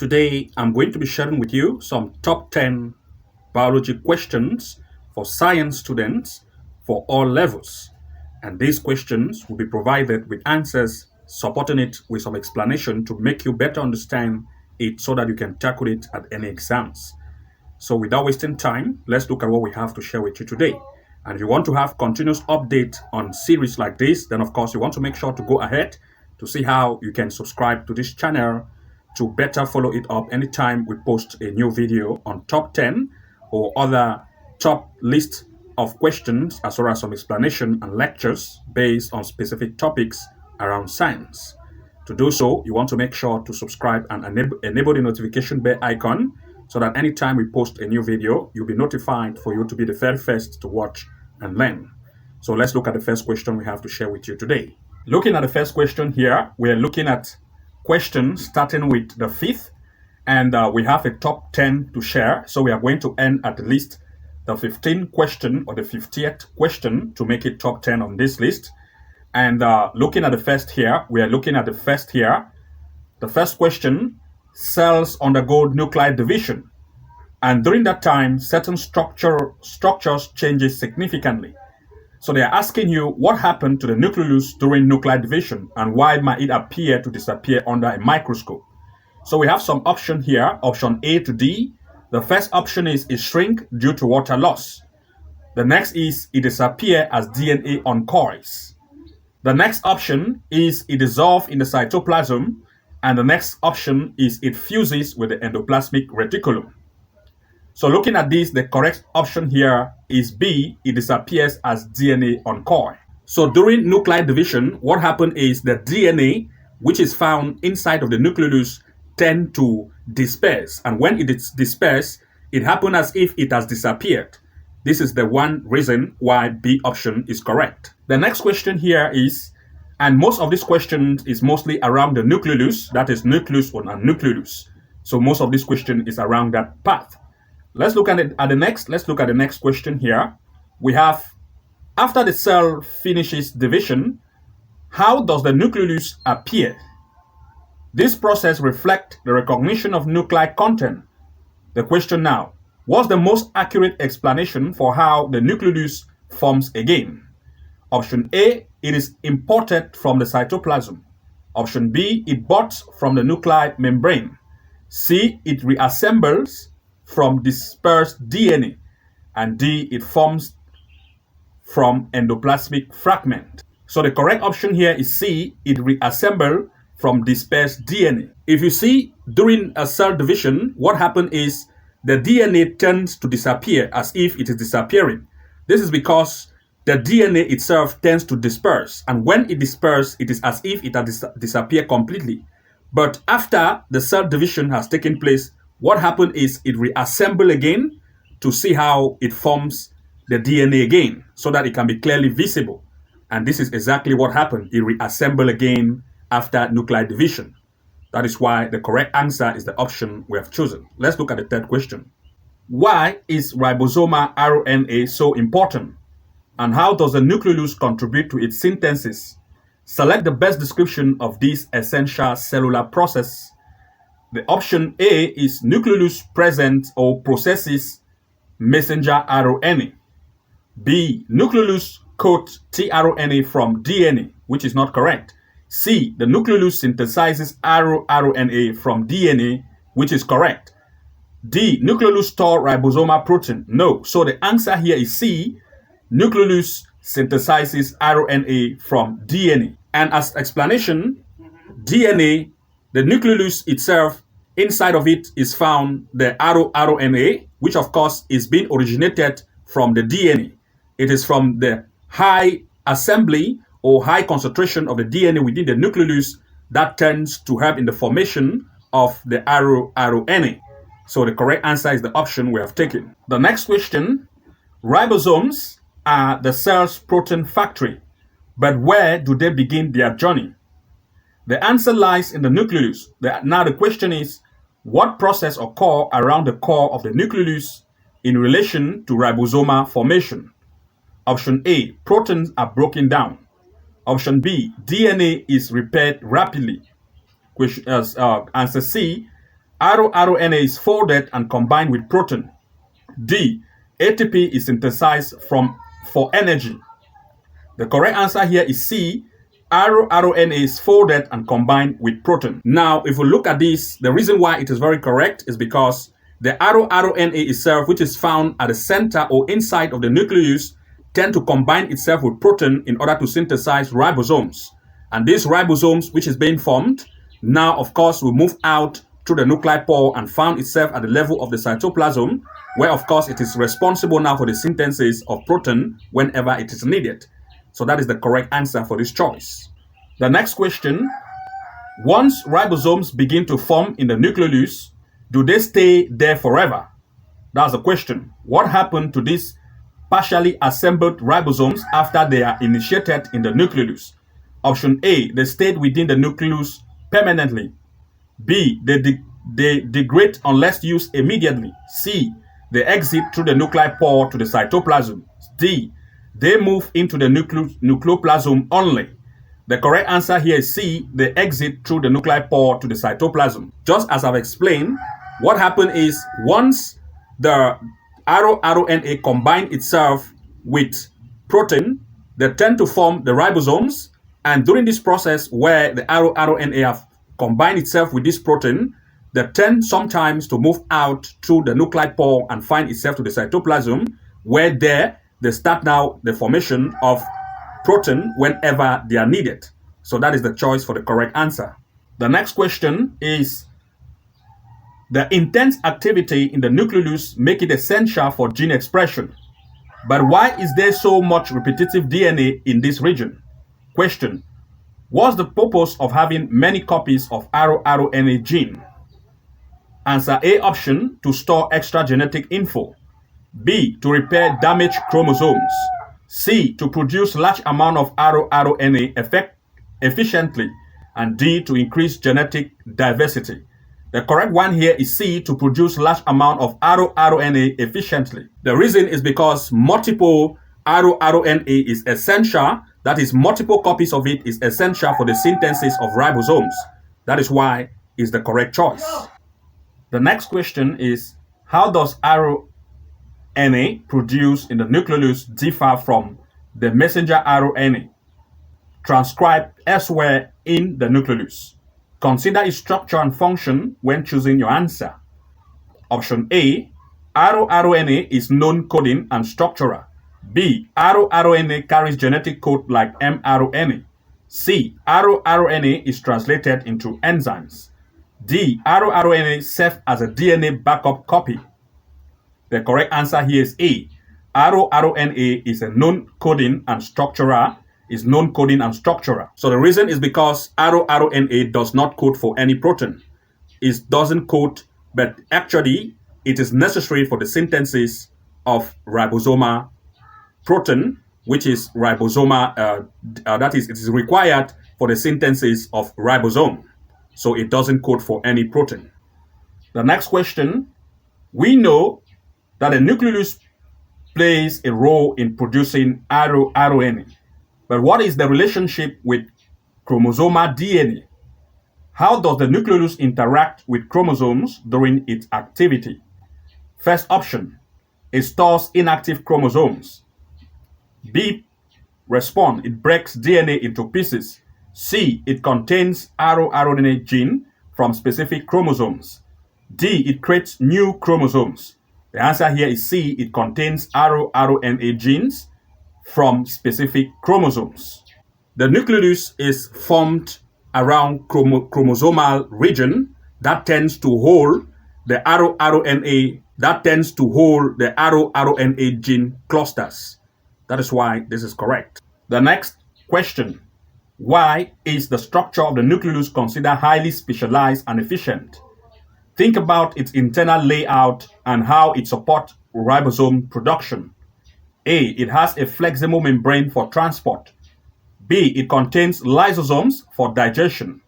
Today, I'm going to be sharing with you some top 10 biology questions for science students for all levels. And these questions will be provided with answers supporting it with some explanation to make you better understand it so that you can tackle it at any exams. So without wasting time, let's look at what we have to share with you today. And if you want to have continuous update on series like this, then of course you want to make sure to go ahead to see how you can subscribe to this channel to better follow it up anytime we post a new video on top 10 or other top list of questions, as well as some explanation and lectures based on specific topics around science. To do so, you want to make sure to subscribe and enable the notification bell icon so that anytime we post a new video, you'll be notified for you to be the very first to watch and learn. So let's look at the first question we have to share with you today. Looking at the first question here, we are looking at questions starting with the fifth, and we have a top 10 to share. So we are going to end at least the 15th question or the 50th question to make it top 10 on this list. And looking at the first here, we are looking at the first here. The first question, cells undergo nuclear division. And during that time, certain structures changes significantly. So they are asking you what happened to the nucleolus during nuclear division and why might it appear to disappear under a microscope. So we have some options here, option A to D. The first option is it shrink due to water loss. The next is it disappear as DNA uncoils. The next option is it dissolve in the cytoplasm, and the next option is it fuses with the endoplasmic reticulum. So looking at this, the correct option here is B, it disappears as DNA uncoil. So during nuclear division, what happened is the DNA, which is found inside of the nucleolus, tend to disperse. And when it is dispersed, it happens as if it has disappeared. This is the one reason why B option is correct. The next question here is, and most of this question is mostly around the nucleolus, that is nucleus or nucleolus. So most of this question is around that path. Let's look at it at the next. Let's look at the next question here. We have, after the cell finishes division, how does the nucleolus appear? This process reflects the recognition of nuclear content. The question now, what's the most accurate explanation for how the nucleolus forms again? Option A, it is imported from the cytoplasm. Option B, it buds from the nuclear membrane. C, it reassembles from dispersed DNA. And D, it forms from endoplasmic fragment. So the correct option here is C, it reassembles from dispersed DNA. If you see during a cell division, what happened is the DNA tends to disappear as if it is disappearing. This is because the DNA itself tends to disperse, and when it disperses, it is as if it has disappeared completely. But after the cell division has taken place, what happened is it reassembles again to see how it forms the DNA again so that it can be clearly visible. And this is exactly what happened. It reassembles again after nuclear division. That is why the correct answer is the option we have chosen. Let's look at the third question. Why is ribosomal RNA so important? And how does the nucleolus contribute to its synthesis? Select the best description of this essential cellular process. The option A is nucleolus presents or processes messenger RNA. B, nucleolus coats tRNA from DNA, which is not correct. C, the nucleolus synthesizes rRNA from DNA, which is correct. D, nucleolus store ribosomal protein. No. So the answer here is C, nucleolus synthesizes RNA from DNA. And as explanation, DNA, the nucleolus itself, inside of it is found the rRNA, which of course is being originated from the DNA. It is from the high assembly or high concentration of the DNA within the nucleolus that tends to help in the formation of the rRNA. So the correct answer is the option we have taken. The next question, ribosomes are the cell's protein factory, but where do they begin their journey? The answer lies in the nucleolus. Now the question is, what process occurs around the core of the nucleolus in relation to ribosomal formation? Option A, proteins are broken down. Option B, DNA is repaired rapidly. Answer C, rRNA is folded and combined with protein. D. ATP is synthesized for energy. The correct answer here is C. rRNA is folded and combined with protein. Now, if we look at this, the reason why it is very correct is because the rRNA itself, which is found at the center or inside of the nucleus, tend to combine itself with protein in order to synthesize ribosomes. And these ribosomes, which is being formed, now, of course, will move out through the nuclear pore and found itself at the level of the cytoplasm, where, of course, it is responsible now for the synthesis of protein whenever it is needed. So that is the correct answer for this choice. The next question, once ribosomes begin to form in the nucleolus, do they stay there forever? That's the question. What happened to these partially assembled ribosomes after they are initiated in the nucleolus? Option A, they stayed within the nucleus permanently. B, they degrade unless used immediately. C, they exit through the nuclear pore to the cytoplasm. D, they move into the nucleoplasm only. The correct answer here is C, they exit through the nuclear pore to the cytoplasm. Just as I've explained, what happened is once the rRNA combine itself with protein, they tend to form the ribosomes, and during this process where the rRNA have combined itself with this protein, they tend sometimes to move out through the nuclear pore and find itself to the cytoplasm, where there they start now the formation of protein whenever they are needed. So that is the choice for the correct answer. The next question is, the intense activity in the nucleolus make it essential for gene expression. But why is there so much repetitive DNA in this region? Question, what's the purpose of having many copies of rRNA gene? Answer A option, to store extra genetic info. B, to repair damaged chromosomes. C, to produce large amount of rRNA efficiently. And D, to increase genetic diversity. The correct one here is C, to produce large amount of rRNA efficiently. The reason is because multiple rRNA is essential. That is, multiple copies of it is essential for the synthesis of ribosomes. That is why it's the correct choice. The next question is, how does RNA produced in the nucleolus differ from the messenger RNA transcribed elsewhere in the nucleolus? Consider its structure and function when choosing your answer. Option A, rRNA is non-coding and structural. B, rRNA carries genetic code like mRNA. C, rRNA is translated into enzymes. D, rRNA serves as a DNA backup copy. The correct answer here is A. rRNA is a non-coding and structural. So the reason is because rRNA does not code for any protein. It doesn't code, but actually it is necessary for the synthesis of ribosomal protein, which is ribosomal, that is, it is required for the synthesis of ribosome. So it doesn't code for any protein. The next question, we know that the nucleolus plays a role in producing rRNA. But what is the relationship with chromosomal DNA? How does the nucleolus interact with chromosomes during its activity? First option, it stores inactive chromosomes. B, respond, it breaks DNA into pieces. C, it contains rRNA gene from specific chromosomes. D, it creates new chromosomes. The answer here is C, it contains rRNA genes from specific chromosomes. The nucleolus is formed around chromosomal region that tends to hold the rRNA, gene clusters. That is why this is correct. The next question, why is the structure of the nucleolus considered highly specialized and efficient? Think about its internal layout and how it supports ribosome production. A, it has a flexible membrane for transport. B, it contains lysosomes for digestion.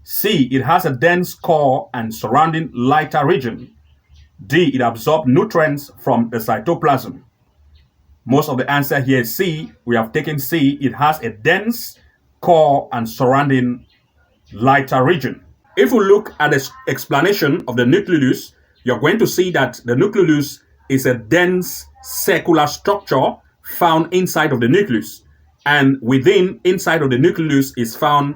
C, it has a dense core and surrounding lighter region. D, it absorbs nutrients from the cytoplasm. Most of the answer here is C. We have taken C. It has a dense core and surrounding lighter region. If we look at the explanation of the nucleolus, you're going to see that the nucleolus is a dense circular structure found inside of the nucleus. And inside of the nucleus is found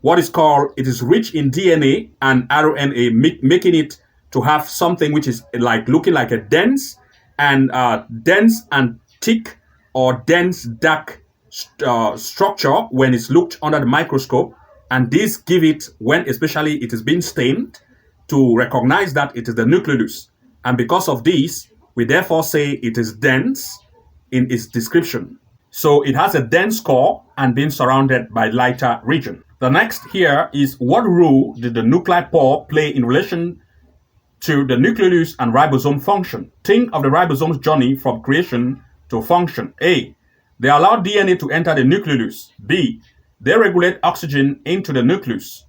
what is called, it is rich in DNA and RNA, making it to have something which is like looking like a dense and thick or dense dark structure when it's looked under the microscope. And this give it, when especially it is being stained, to recognize that it is the nucleolus. And because of this, we therefore say it is dense in its description. So it has a dense core and being surrounded by lighter region. The next here is, what role did the nuclei pore play in relation to the nucleolus and ribosome function? Think of the ribosome's journey from creation to function. A. They allow DNA to enter the nucleolus. B. They regulate oxygen into the nucleus.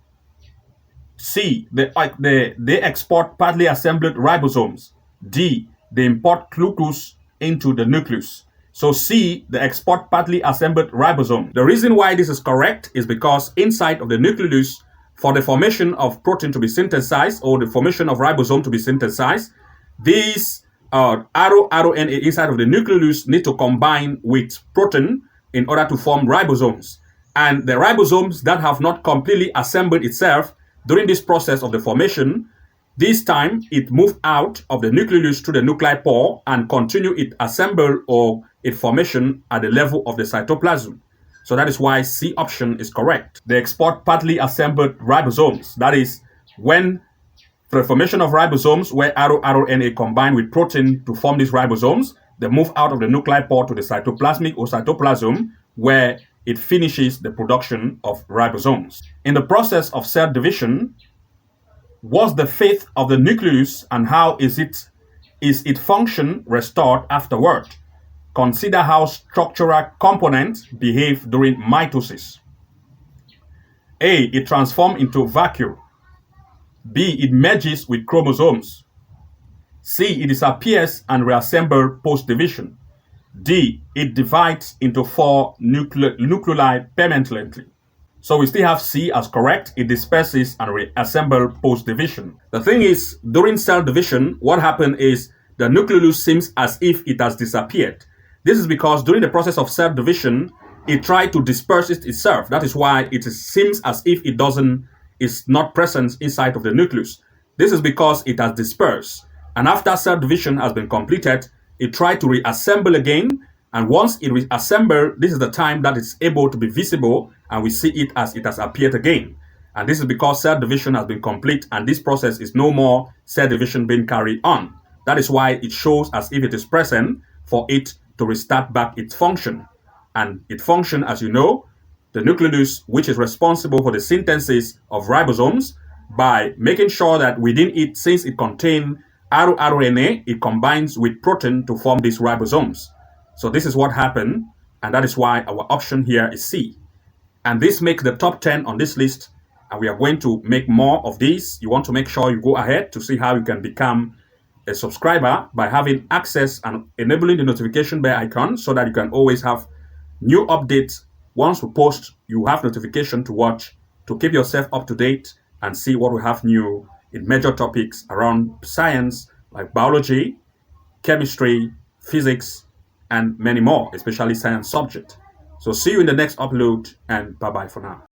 C. They export partly assembled ribosomes. D. They import glucose into the nucleus. So C, the export partly assembled ribosome. The reason why this is correct is because inside of the nucleolus, for the formation of protein to be synthesized or the formation of ribosome to be synthesized, these RNA inside of the nucleolus need to combine with protein in order to form ribosomes. And the ribosomes that have not completely assembled itself during this process of the formation, this time it moved out of the nucleolus to the nuclei pore and continue its assemble or its formation at the level of the cytoplasm. So that is why C option is correct. They export partly assembled ribosomes. That is, when the formation of ribosomes, where RNA combine with protein to form these ribosomes, they move out of the nuclei pore to the cytoplasmic or cytoplasm, where it finishes the production of ribosomes. In the process of cell division, what's the fate of the nucleus and how is its function restored afterward? Consider how structural components behave during mitosis. A. It transforms into vacuole. B. It merges with chromosomes. C. It disappears and reassembles post-division. D. It divides into 4 nuclei permanently. So we still have C as correct. It disperses and reassembles post-division. The thing is, during cell division, what happened is the nucleolus seems as if it has disappeared. This is because during the process of cell division, it tried to disperse itself. That is why it seems as if it's not present inside of the nucleus. This is because it has dispersed. And after cell division has been completed, it tried to reassemble again. And once it reassembles, this is the time that it's able to be visible and we see it as it has appeared again. And this is because cell division has been complete and this process is no more cell division being carried on. That is why it shows as if it is present for it to restart back its function. And its function, as you know, the nucleolus, which is responsible for the synthesis of ribosomes, by making sure that within it, since it contains RNA, it combines with protein to form these ribosomes. So this is what happened, and that is why our option here is C. And this makes the top 10 on this list, and we are going to make more of these. You want to make sure you go ahead to see how you can become a subscriber by having access and enabling the notification bell icon so that you can always have new updates. Once we post, you have notification to watch to keep yourself up to date and see what we have new in major topics around science like biology, chemistry, physics, and many more, especially science subject. So see you in the next upload and bye-bye for now.